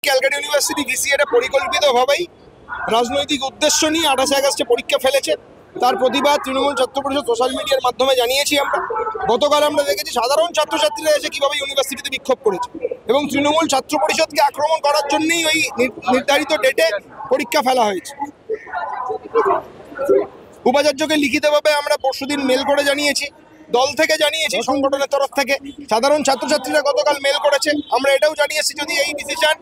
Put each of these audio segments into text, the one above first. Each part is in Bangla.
ক্যালকাটা ইউনিভার্সিটি ভিসি এটা পরিকল্পিতভাবেই রাজনৈতিক উদ্দেশ্য নিয়ে 28 আগস্টে পরীক্ষা ফেলেছে। তার প্রতিবাদ তৃণমূল ছাত্র পরিষদ সোশ্যাল মিডিয়ার মাধ্যমে জানিয়েছি আমরা। গতকাল আমরা দেখেছি সাধারণ ছাত্রছাত্রীরা এসে কিভাবে ইউনিভার্সিটিতে বিক্ষোভ করেছে এবং তৃণমূল ছাত্র পরিষদকে আক্রমণ করার জন্যই ওই নির্ধারিত ডেটে পরীক্ষা ফেলা হয়েছে। উপাচার্যকে লিখিতভাবে আমরা পরশুদিন মেল করে জানিয়েছি, দল থেকে জানিয়েছি, সংগঠনের তরফ থেকে সাধারণ ছাত্রছাত্রীরা গতকাল মেল করেছে। আমরা এটাও জানিয়েছি যদি এই ডিসিশন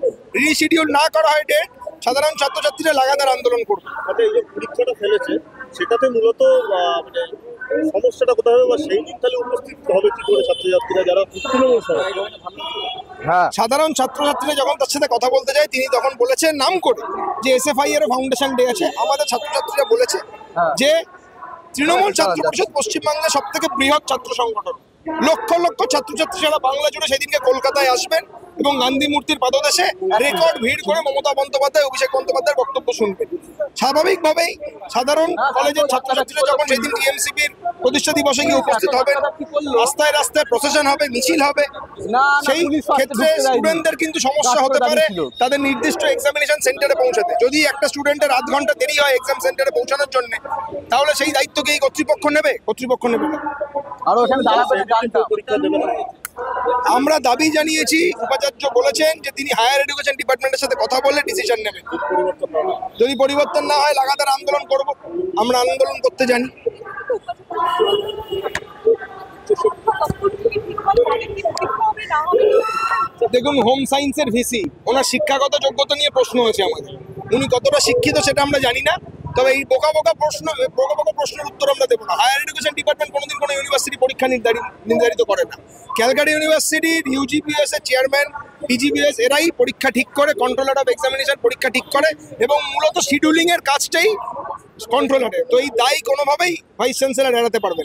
রিশিডিউল না করা হয় ডেট, সাধারণ ছাত্রছাত্রীরা লাগাতার আন্দোলন করবে। এই যে পরীক্ষাটা ফেলেছে সেটাতে মূলত মানে সমস্যাটা কোথায় হবে বা সেই দিন তাহলে উপস্থিত হবে কি করে ছাত্রছাত্রীরা যারা তৃণমূল সাধারণ ছাত্রছাত্রীরা যখন তার সাথে কথা বলতে যায় তিনি তখন বলেছেন নাম করে যে এসএফআই এর ফাউন্ডেশন ডে আছে। আমাদের ছাত্রছাত্রীরা বলেছে যে তৃণমূল ছাত্র পরিষদ পশ্চিমবঙ্গের সব থেকে বৃহৎ ছাত্র সংগঠন, লক্ষ লক্ষ ছাত্রছাত্রী সারা বাংলা জুড়ে সেদিনকে কলকাতায় আসবেন এবং গান্ধী মূর্তির পাদদেশে রেকর্ড ভিড় করে মমতা বন্দ্যোপাধ্যায়, অভিষেক বন্দ্যোপাধ্যায়ের বক্তব্য শুনবেন। স্বাভাবিকভাবেই সাধারণ কলেজের ছাত্রছাত্রীরা যখন সেদিন টিএমসিপির প্রতিষ্ঠা দিবসে গিয়ে উপস্থিত হবেন, রাস্তায় রাস্তায় প্রসেশন হবে, মিছিল হবে, সেই ক্ষেত্রে স্টুডেন্টদের কিন্তু সমস্যা হতে পারে তাদের নির্দিষ্ট এক্সামিনেশন সেন্টারে পৌঁছাতে। যদি একটা স্টুডেন্টের আধ ঘন্টা দেরি হয় এক্সাম সেন্টারে পৌঁছানোর জন্য, তাহলে সেই দায়িত্ব কি কর্তৃপক্ষ নেবে? কর্তৃপক্ষ নেবে না। আমরা দাবি জানিয়েছি, উপাচার্য বলেছেন যে তিনি হায়ার এডুকেশন ডিপার্টমেন্টের সাথে কথা বলে ডিসিশন নেবেন। যদি পরিবর্তন না হয় লাগাতার আন্দোলন করব। আমরা আন্দোলন করতে জানি। দেখুন, হোম সায়েন্সের ভিসি, ওনার শিক্ষাগত যোগ্যতা নিয়ে প্রশ্ন আছে আমাদের। উনি কতটা শিক্ষিত সেটা আমরা জানি না, তবে এই বোকা বোকা প্রশ্নের উত্তর আমরা দেবো না। হায়ার এডুকেশন ডিপার্টমেন্ট কোনোদিন কোনো ইউনিভার্সিটি পরীক্ষা নির্ধারিত করে না। ক্যালকাটা ইউনিভার্সিটির ইউজিপিএস এর চেয়ারম্যান, পিজিপিএস এরাই পরীক্ষা ঠিক করে, কন্ট্রোলার অফ এক্সামিনেশন পরীক্ষা ঠিক করে এবং মূলত শিডিউলিং এর কাজটাই কন্ট্রোলারের। তো এই দায় কোনোভাবেই ভাইস চ্যান্সেলর এড়াতে পারবেন।